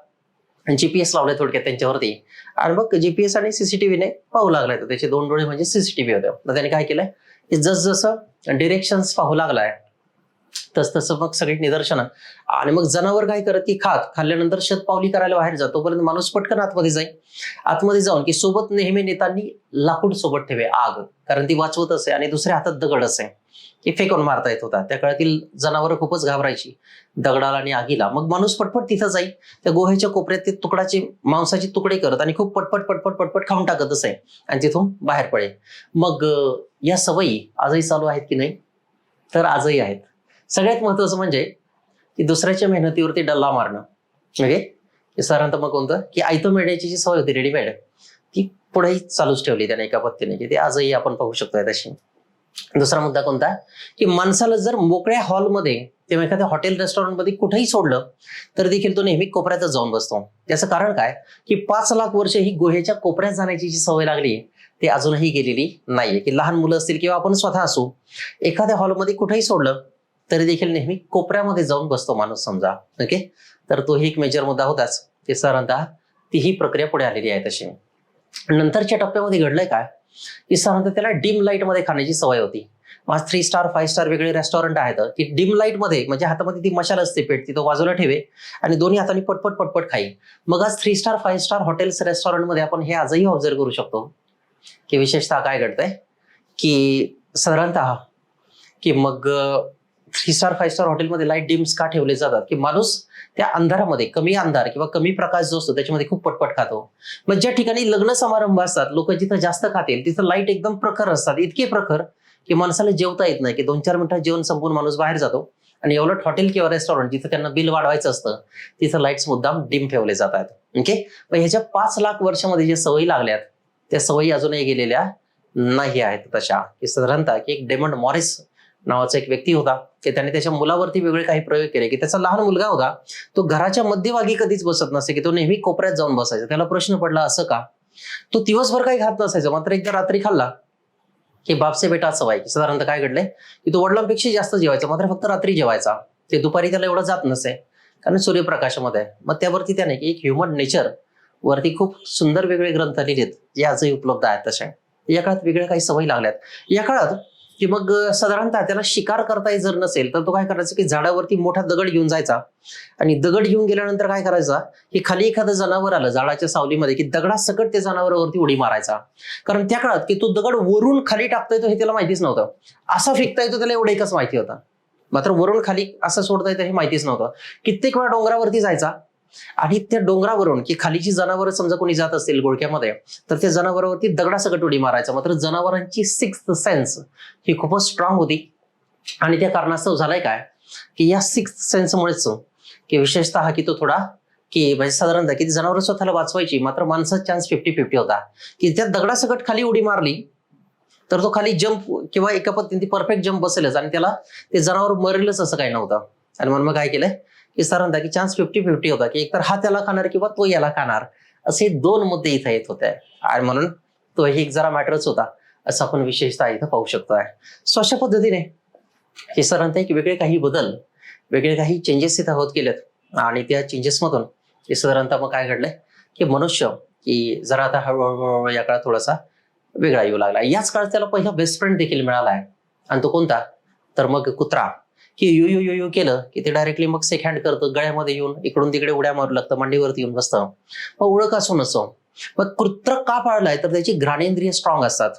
जीपीएस लावलाय थोडक्यात त्यांच्यावरती आणि मग जीपीएस आणि सीसीटीव्हीने पाहू लागलाय. तर त्याचे 2 डोळे म्हणजे सीसीटीव्ही होते. मग त्याने काय केलंय की जसं डिरेक्शन्स पाहू लागलाय तसं मग सगळी निदर्शनं आणि मग जनावर काय करत की खाल्ल्यानंतर शतपावली करायला बाहेर जातो, तोपर्यंत माणूस पटकन आतमध्ये जाईल. आतमध्ये जाऊन की सोबत नेहमी नेताना लाकूड सोबत ठेवे, आग, कारण ती वाचवत असे आणि दुसऱ्या हातात दगड असे की फेकून मारता येत होता. त्या काळातील जनावरं खूपच घाबरायची दगडाला आणि आगीला. मग माणूस पटपट तिथं जाईल, त्या गुहेच्या कोपऱ्यात ते मांसाचे तुकडे करत आणि खूप पटपट पटपट पटपट खाऊन टाकत असे आणि तिथून बाहेर पडेल. मग या सवयी आजही चालू आहेत की नाही? तर आजही आहेत. सगळ्यात महत्वाचं म्हणजे की दुसऱ्याच्या मेहनतीवरती डल्ला मारणं, म्हणजे साधारणतः मग कोणतं की आयतं मिळण्याची जी सवय होती रेडीमेड, ती पुढेही चालूच ठेवली त्याने एका पद्धतीने, की ते आजही आपण पाहू शकतोय तशी. दुसरा मुद्दा कोणता, की माणसाला जर मोकळ्या हॉलमध्ये किंवा एखाद्या हॉटेल रेस्टॉरंटमध्ये कुठेही सोडलं तर देखील तो नेहमी कोपऱ्यातच जाऊन बसतो. त्याचं कारण काय, की 5 लाख वर्ष ही गुहेच्या कोपऱ्यात जाण्याची जी सवय लागली ती अजूनही गेलेली नाहीये. की लहान मुलं असतील किंवा आपण स्वतः असू, एखाद्या हॉलमध्ये कुठेही सोडलं तरी देखील नेहमी कोपऱ्यामध्ये जाऊन बसतो माणूस समजा. ओके, तर तोही एक मेजर मुद्दा होताच. ते साधारणतः ती ही प्रक्रिया पुढे आलेली आहे. तशी नंतरच्या टप्प्यामध्ये घडलंय काय, की साधारणतः त्याला डिम लाईट मध्ये खाण्याची सवय होती. मग 3 स्टार 5 स्टार वेगळे रेस्टॉरंट आहेत की डिम लाईट मध्ये, म्हणजे हातामध्ये ती मशाल असते पेट, ती तो बाजूला ठेवे आणि दोन्ही हातांनी पटपट पटपट खाई. मग आज 3 स्टार 5 स्टार हॉटेल्स रेस्टॉरंटमध्ये आपण हे आजही ऑब्झर्व करू शकतो की विशेषतः काय घडतंय, की साधारणतः की मग 3 स्टार 5 स्टार हॉटेलमध्ये लाईट डिम्स का ठेवले जातात, की माणूस त्या अंधारामध्ये, कमी अंधार किंवा कमी प्रकाश जो असतो त्याच्यामध्ये खूप पटपट खातो. मग ज्या ठिकाणी लग्न समारंभ असतात, लोक जिथं जास्त खातील तिथं लाईट एकदम प्रखर असतात, इतके प्रखर की माणसाला जेवता येत नाही, की 2-4 मिनिटात जेवण संपून माणूस बाहेर जातो. आणि उलट हॉटेल किंवा रेस्टॉरंट जिथं त्यांना बिल वाढवायचं असतं तिथं लाईट्स मुद्दाम डिम ठेवले जातात. ओके, मग ह्याच्या 5 लाख वर्षामध्ये ज्या सवयी लागल्यात त्या सवयी अजूनही गेलेल्या नाही आहेत. तशा की साधारणतः की एक डेमंड मॉरिस नावाचा एक व्यक्ती होता, की त्याने त्याच्या मुलावरती वेगळे काही प्रयोग केले. की त्याचा लहान मुलगा होता, तो घराच्या मध्यभागी कधीच बसत नसे, की तो नेहमी कोपऱ्यात जाऊन बसायचा. त्याला प्रश्न पडला असं का, तो दिवसभर काही खात नसायचा, मात्र एकदा रात्री खाल्ला की बापसे बेटा सवय. साधारणतः काय घडलंय, की तो वडिलांपेक्षा जास्त जेवायचा, मात्र फक्त रात्री जेवायचा. ते दुपारी त्याला एवढं जात नसे कारण सूर्यप्रकाशामध्ये. मग त्यावरती त्याने एक ह्युमन नेचर वरती खूप सुंदर वेगळे ग्रंथ लिहिलेत जे आजही उपलब्ध आहेत. तसे या काळात वेगळ्या काही सवयी लागल्यात. या काळात की मग साधारणतः त्याला शिकार करता येत जर नसेल तर तो काय करायचा, की झाडावरती मोठा दगड घेऊन जायचा आणि दगड घेऊन गेल्यानंतर काय करायचा, की खाली एखादं जनावर आलं झाडाच्या सावलीमध्ये की दगडासकट त्या जनावरावरती उडी मारायचा. कारण त्या काळात की तो दगड वरून खाली टाकता येतो हे त्याला माहितीच नव्हतं. असा फेकता येतो त्याला एवढं एकच माहिती होतं, मात्र वरून खाली असं सोडता येतं हे माहितीच नव्हतं. कित्येक वेळा डोंगरावरती जायचा आणि त्या डोंगरावरून की खालीची जनावरं समजा कोणी जात असतील गोळक्यामध्ये तर त्या जनावरावरती दगडासकट उडी मारायचा. मात्र जनावरांची 6th सेन्स ही खूपच स्ट्रॉंग होती आणि त्या कारणास्तव झालंय काय, की या 6th सेन्समुळेच की विशेषतः की तो थोडा की म्हणजे साधारणतः की जनावर स्वतःला वाचवायची, मात्र माणसाचा चान्स 50-50 होता. की त्या दगडासकट खाली उडी मारली तर तो खाली जंप किंवा एका पद्धतीने परफेक्ट जंप बसेलच आणि त्याला ते जनावर मरेलच असं काही नव्हतं. आणि म्हणून मग काय केलंय, की साधारणतः की चान्स 50-50 होता, की एकतर हा त्याला खाणार किंवा तो याला खाणार, असे 2 मुद्दे इथे येत होते. आणि म्हणून तो एक जरा मॅटरच होता असं आपण विशेषतः इथं पाहू शकतोय. सो अशा पद्धतीने हे साधारणतः एक वेगळे काही बदल, वेगळे काही चेंजेस इथं होत गेलेत आणि त्या चेंजेस मधून हे साधारणतः मग काय घडलंय, की मनुष्य की जरा आता हळूहळू या काळात थोडासा वेगळा येऊ लागला. याच काळात त्याला पहिला बेस्ट फ्रेंड देखील मिळाला आहे. आणि तो कोणता, तर मग कुत्रा. की यू यू यू यू केलं की ते डायरेक्टली मग सेक हँड करतं, गळ्यामध्ये येऊन इकडून तिकडे उड्या मारू लागतं, मांडीवरती येऊन बसतं. मग ओळख असो नसो, मग कुत्रा का पाळलाय तर त्याची घ्राणेंद्रिय स्ट्रॉंग असतात.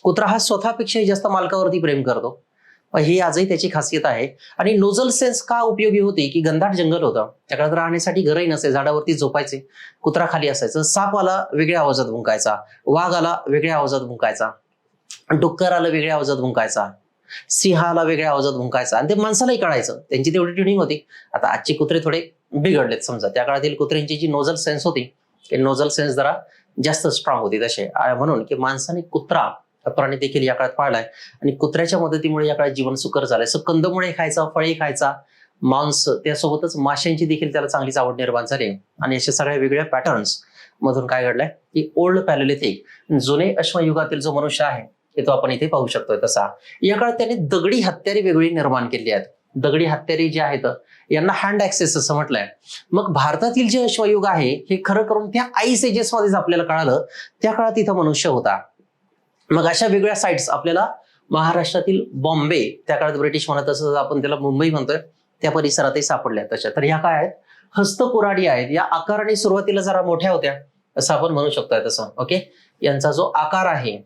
कुत्रा हा स्वतःपेक्षाही जास्त मालकावरती प्रेम करतो, ही आजही त्याची खासियत आहे. आणि नोझल सेन्स का उपयोगी होती, की घनदाट जंगल होतं, त्या काळात राहण्यासाठी घरही नसे, झाडावरती झोपायचे, कुत्रा खाली असायचं. साप आला वेगळ्या आवाजात भुंकायचा, वाघ आला वेगळ्या आवाजात भुंकायचा, डुक्कर आलं वेगळ्या आवाजात भुंकायचा, सिंहाला वेगळ्या आवाजात भुंकायचा. आणि ते माणसालाही कळायचं, त्यांची तेवढी ट्युनिंग होती. आता आजचे कुत्रे थोडे बिघडलेत समजा, त्या काळातील कुत्र्यांची जी नोझल सेन्स होती ते नोझल सेन्स जरा जास्त स्ट्रॉंग होती तसे. म्हणून की माणसाने कुत्रा प्राणी देखील या काळात पाळलाय आणि कुत्र्याच्या मदतीमुळे या काळात जीवन सुकर झालंय. सो कंदमुळे खायचा, फळे खायचा, मांस, त्यासोबतच माशांची देखील त्याला चांगलीच आवड निर्माण झाली. आणि अशा सगळ्या वेगळ्या पॅटर्न्स मधून काय घडलंय, की ओल्ड पॅलेलिथिक जुने अश्मयुगातील जो मनुष्य आहे ते तो आपण इथे पाहू शकतोय. तसा या काळात त्याने दगडी हत्यारे वेगळी निर्माण केली आहेत. दगडी हत्यारे जे आहेत यांना हँड ऍक्सेस असं म्हटलंय. मग भारतातील जे अश्मयुग आहे हे खरं करून त्या आईस एजेस मध्येच आपल्याला कळालं, त्या काळात इथं मनुष्य होता. मग अशा वेगळ्या साइट्स आपल्याला महाराष्ट्रातील बॉम्बे, त्या काळात ब्रिटिश म्हणत असं आपण त्याला मुंबई म्हणतोय, त्या परिसरातही सापडल्या तशा. तर ह्या काय आहेत, हस्तकुराडी आहेत. या आकाराने सुरुवातीला जरा मोठ्या होत्या असं आपण म्हणू शकतोय तसं. ओके, यांचा जो आकार आहे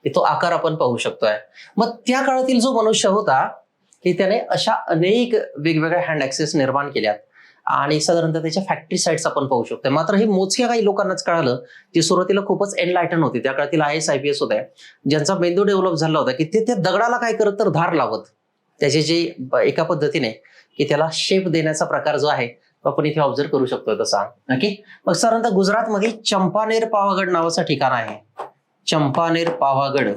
तो आकार आपण पाहू शकतोय. मग त्या काळातील जो मनुष्य होता की त्याने अशा अनेक वेगवेगळ्या हँड ऍक्सेस निर्माण केल्यात आणि साधारणतः त्याच्या फॅक्टरी साइट्स आपण पाहू शकतो. मात्र हे मोजक्या काही लोकांनाच कळालं जे सुरुवातीला खूपच एनलायटन होते. त्या काळातील IAS IPS होत्या ज्यांचा मेंदू डेव्हलप झाला होता, की ते त्या दगडाला काय करत तर धार लावत त्याचे जे एका पद्धतीने की त्याला शेप देण्याचा प्रकार जो आहे तो आपण इथे ऑब्झर्व करू शकतो तसा. ओके, मग साधारणतः गुजरातमध्ये चंपानेर पावागड नावाचं ठिकाण आहे. चंपानेर पावागड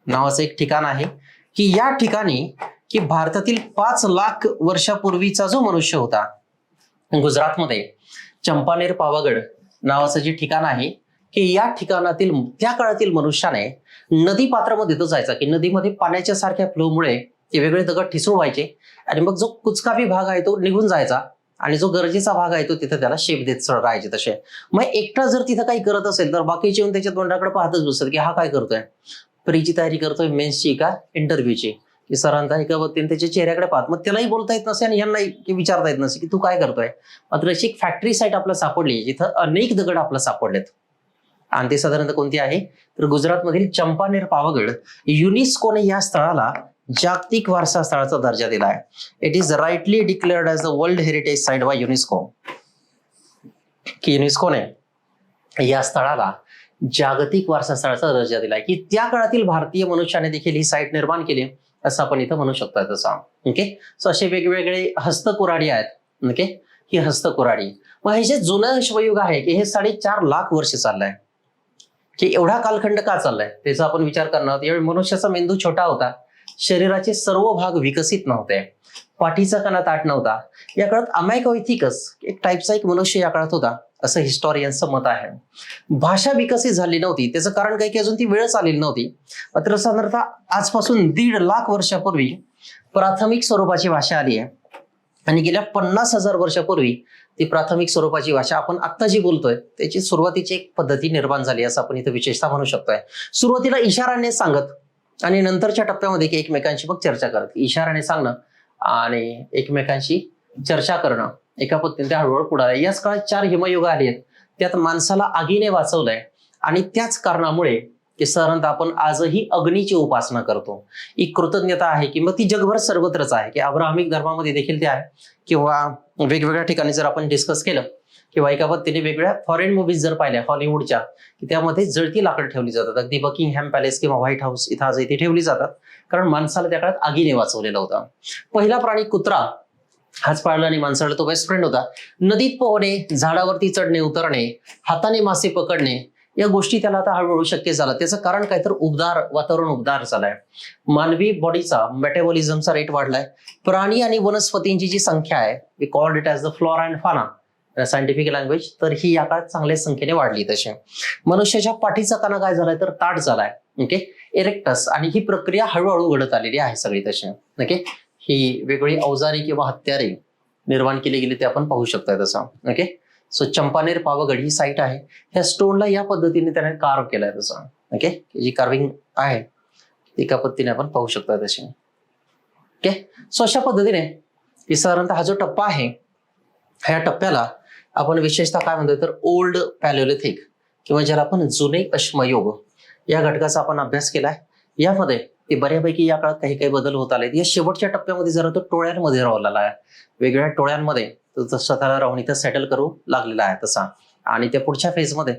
नावाचं एक ठिकाण आहे की या ठिकाणी की भारतातील 5 लाख वर्षापूर्वीचा जो मनुष्य होता, गुजरातमध्ये चंपानेर पावागड नावाचं जे ठिकाण आहे, की या ठिकाणातील त्या काळातील मनुष्याने नदी पात्रामध्ये तो जायचा, की नदीमध्ये पाण्याच्या सारख्या फ्लोमुळे ते वेगळे दगड ठिसूळ व्हायचे आणि मग जो कुचकामी भाग आहे तो निघून जायचा आणि जो गरजेचा भाग आहे तो तिथे त्याला शेप देत राहायचे तसे. मग एकटा जर तिथं काही करत असेल तर बाकीचे येऊन त्याच्या तोंडाकडे पाहतच बसतात की हा काय करतोय, परीची तयारी करतोय मेन्सची का इंटरव्ह्यूची, की सरांचा एका पद्धतीने त्याच्या चेहऱ्याकडे पाहत, मग त्यालाही बोलता येत नसे आणि यांनाही विचारता येत नसे की तू काय करतोय. मात्र अशी एक फॅक्टरी साईट आपल्याला सापडली जिथं अनेक दगड आपल्याला सापडलेत आणि ते साधारणतः कोणती आहे तर गुजरातमधील चंपानेर पावागड. युनेस्कोने या स्थळाला जागतिक वारसा स्थळाचा दर्जा दिला आहे. It is rightly declared as the world heritage site by UNESCO, की युनेस्कोने या स्थळाला जागतिक वारसा स्थळाचा दर्जा दिलाय, की त्या काळातील भारतीय मनुष्याने देखील ही साईट निर्माण केली असं आपण इथं म्हणू शकतो तसं. ओके, सो असे वेगवेगळे हस्तकुराडी आहेत. ओके, ही हस्तकुराडी. मग हे जे जुनं अश्वयुग आहे की हे 4.5 लाख वर्ष चाललंय, की एवढा कालखंड का चाललाय त्याचा आपण विचार करणार आहोत. यावेळी मनुष्याचा मेंदू छोटा होता, शरीराचे सर्व भाग विकसित नव्हते, पाठीचा कणा ताट नव्हता. या काळात अमॅकोइथिकस एक टाईपचा एक मनुष्य या काळात होता असं हिस्टॉरियनचं मत आहे. भाषा विकसित झाली नव्हती, त्याचं कारण काय की अजून ती वेळच आलेली नव्हती. मात्र साधारणतः आजपासून 1.5 लाख वर्षापूर्वी प्राथमिक स्वरूपाची भाषा आली आहे आणि गेल्या 50,000 वर्षापूर्वी ती प्राथमिक स्वरूपाची भाषा आपण आत्ता जी बोलतोय त्याची सुरुवातीची एक पद्धती निर्माण झाली असं आपण इथं विशेषतः म्हणू शकतोय. सुरुवातीला इशाराने सांगत आणि नंतरच्या टप्प्यामध्ये की एकमेकांशी मग चर्चा करत, इशाराने सांगणं आणि एकमेकांशी चर्चा करणं एका पद्धतीने त्या हळूहळू पुढे आल्या. याच काळात 4 हिमयुग आली आहेत, त्यात माणसाला आगीने वाचवलंय आणि त्याच कारणामुळे की साधारणतः आपण आजही अग्नीची उपासना करतो. एक कृतज्ञता आहे की मग ती जगभर सर्वत्रच आहे, की अब्राहमिक धर्मामध्ये देखील ते आहे किंवा वेगवेगळ्या ठिकाणी जर आपण डिस्कस केलं किंवा एका पद्धतीने वेगवेगळ्या फॉरेन मूवीज जर पाहिल्या हॉलिवूडच्या, की त्यामध्ये जळती लाकडं ठेवली जातात. अगदी बकिंगहॅम पॅलेस किंवा व्हाईट हाऊस इथं आज इथे ठेवली जातात, कारण माणसाला त्या काळात आगीने वाचवलेला होता. पहिला प्राणी कुत्रा हाच पाळला आणि माणसाला तो बेस्ट फ्रेंड होता. नदीत पोहणे, झाडावरती चढणे उतरणे, हाताने मासे पकडणे या गोष्टी त्याला आता हळूहळू शक्य झाला. त्याचं कारण काय तर उबदार वातावरण, उबदार झालाय. मानवी बॉडीचा मेटाबॉलिझमचा रेट वाढलाय. प्राणी आणि वनस्पतींची जी संख्या आहे, we called it as the flora and fauna scientific language, तर ही या काळात चांगल्या संख्येने वाढली. तशी मनुष्याच्या पाठीचा कणा काय झालाय तर ताट झालाय. ओके, इरेक्टस, आणि ही प्रक्रिया हळूहळू घडत आलेली आहे सगळी तशी. ओके, ही वेगवेगळी अवजारे किंवा हत्यारे निर्माण केली गेली ते आपण पाहू शकतोय तसं. ओके, सो चंपानेर पावागड ही साईट आहे. ह्या स्टोनला या पद्धतीने त्याने कार्व केलाय तसं. ओके, जी कार्विंग आहे एका पद्धतीने आपण पाहू शकतो तशी. ओके, सो अशा पद्धतीने की साधारणतः हा जो टप्पा आहे ह्या टप्प्याला आपण विशेषतः काय म्हणतोय तर ओल्ड पॅलिओलिथिक किंवा ज्याला आपण जुने अश्मयुग या घटकाचा आपण अभ्यास केलाय. यामध्ये ते बऱ्यापैकी या काळात काही काही बदल होत आले. या शेवटच्या टप्प्यामध्ये जरा तो टोळ्यांमध्ये राहिलेला आहे, वेगवेगळ्या टोळ्यांमध्ये तो स्वतःला राहून इथं सेटल करू लागलेला आहे तसा. आणि त्या पुढच्या फेजमध्ये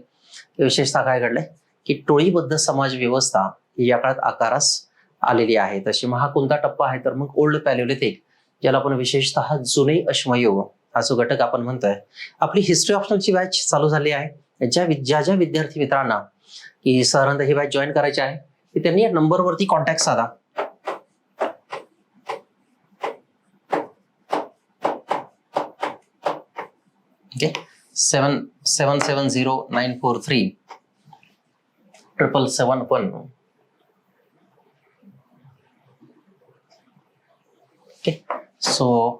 विशेषतः काय घडलंय की टोळीबद्ध समाज व्यवस्था या काळात आकारास आलेली आहे तशी. मग हा कोणता टप्पा आहे तर मग ओल्ड पॅलिओलिथिक, ज्याला आपण विशेषतः जुने अश्मयुग हा जो घटक आपण म्हणतोय. आपली हिस्ट्री ऑप्शनलची बॅच चालू झाली आहे. ज्या ज्या विद्यार्थी मित्रांना की साधारणतः ही बॅच जॉईन करायची आहे की त्यांनी या नंबरवरती कॉन्टॅक्ट साधा. Okay, 7770943771. Okay, so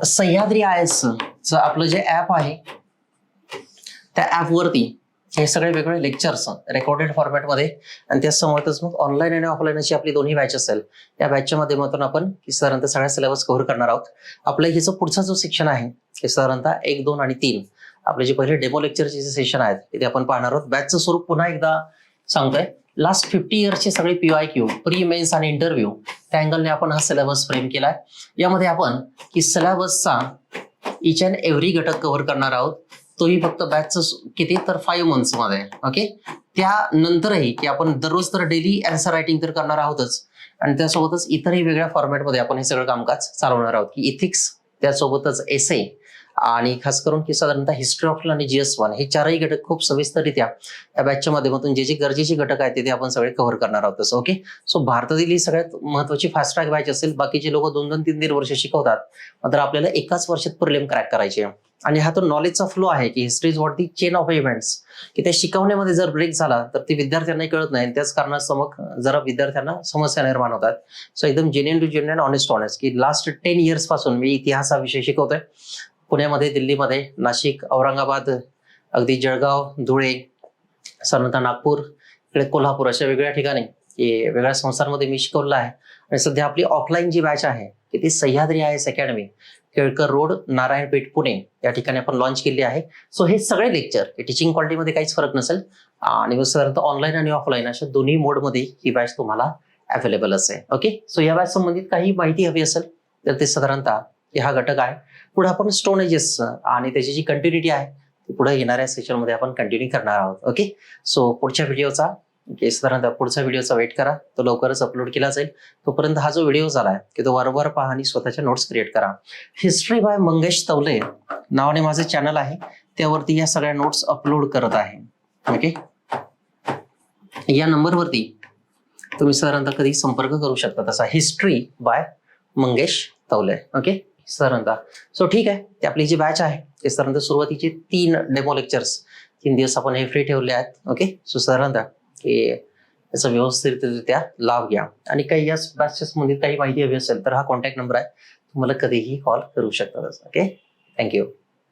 Sahyadri IAS च आपलं जे ऍप आहे त्या ऍपवरती हे सगळे वेगवेगळे लेक्चर्स रेकॉर्डेड फॉर्मॅटमध्ये आणि त्यासमोरच मग ऑनलाईन आणि ऑफलाईन अशी आपली दोन्ही बॅच असेल. या बॅचच्या माध्यमातून आपण साधारणतः सगळ्या सिलेबस कव्हर करणार आहोत. आपल्या ह्याचं पुढचा जो सेक्शन आहे हे साधारणतः 1, 2 आणि 3 आपले जे पहिले डेमो लेक्चरचे जे सेशन आहेत ते आपण पाहणार आहोत. बॅचचं स्वरूप पुन्हा एकदा सांगतोय. लास्ट 50 इयर्सचे सगळे PYQ, प्री मेन्स आणि इंटरव्ह्यू त्या अँगलने आपण हा सिलेबस फ्रेम केलाय. यामध्ये आपण की सिलेबसचा इच अँड एव्हरी घटक कव्हर करणार आहोत. तोही फक्त बॅचचं किती तर 5 मंथ्स मध्ये. ओके, त्यानंतरही की आपण दररोज तर डेली आन्सर रायटिंग तर करणार आहोतच आणि त्यासोबतच इतरही वेगळ्या फॉर्मॅटमध्ये आपण हे सगळं कामकाज चालवणार आहोत की इथिक्स, त्यासोबतच एसे आणि खास करून की साधारणतः हिस्ट्री ऑफ आणि GS1 हे चारही घटक खूप सविस्तररित्या या बॅचच्या माध्यमातून जे जे गरजेचे घटक आहेत ते आपण सगळे कव्हर करणार आहोत. ओके, सो भारतातील ही सगळ्यात महत्वाची फास्ट ट्रॅक बॅच असेल. बाकीचे लोक 2-2, 3-3 वर्ष शिकवतात, मात्र आपल्याला एकाच वर्षात प्रिलिम क्रॅक करायचे. आणि हा तो नॉलेजचा फ्लो आहे की history is what the chain of events, की त्या शिकवण्यामध्ये जर ब्रेक झाला तर ते विद्यार्थ्यांनाही कळत नाही. त्याच कारणास्तव मग जरा विद्यार्थ्यांना समस्या निर्माण होतात. सो एकदम जेन्युइन टू जेन्युइन, ऑनेस्ट की लास्ट 10 इयर्स पासून मी इतिहास हा विषय शिकवतोय. पुण्यामध्ये, दिल्लीमध्ये, नाशिक, औरंगाबाद, अगदी जळगाव, धुळे, साधारणतः नागपूर, इकडे कोल्हापूर, अशा वेगळ्या ठिकाणी वेगळ्या संस्थांमध्ये मी शिकवलं आहे. आणि सध्या आपली ऑफलाईन जी बॅच आहे की ती Sahyadri IAS academy, Kelkar road, Narayanpeth, Pune या ठिकाणी आपण लॉन्च केली आहे. सो हे सगळे लेक्चर टीचिंग क्वालिटीमध्ये काहीच फरक नसेल आणि साधारणतः ऑनलाईन आणि ऑफलाईन अशा दोन्ही मोडमध्ये ही बॅच तुम्हाला अवेलेबल असेल. ओके, सो या बॅच संबंधित काही माहिती हवी असेल तर ते साधारणतः हा घटक आहे. पुढे आपण स्टोन एजेस आणि त्याची जी कंटिन्युटी आहे ती पुढे येणाऱ्या सेशनमध्ये आपण कंटिन्यू करणार आहोत. ओके, सो पुढच्या व्हिडिओचा साधारणतः पुढचा व्हिडिओचा वेट करा, तो लवकरच अपलोड केला जाईल. तोपर्यंत हा जो व्हिडिओ झालाय की तो वारंवार पहा आणि स्वतःच्या नोट्स क्रिएट करा. हिस्ट्री बाय मंगेश तवले नावाने माझं चॅनल आहे, त्यावरती या सगळ्या नोट्स अपलोड करत आहे. ओके, या नंबरवरती तुम्ही साधारणतः कधी संपर्क करू शकता, तसा हिस्ट्री बाय मंगेश तवले. ओके, साधारणतः सो ठीक आहे. ते आपली जी बॅच आहे ते साधारणतः सुरुवातीचे 3 डेमो लेक्चर्स 3 दिवस आपण हे फ्री ठेवले आहेत. ओके, सो साधारणतः की याचा व्यवस्थितरित्या लाभ घ्या. आणि काही या बॅचच्या संबंधित काही माहिती हवी असेल तर हा कॉन्टॅक्ट नंबर आहे, तुम्हाला कधीही कॉल करू शकता. Okay, thank you.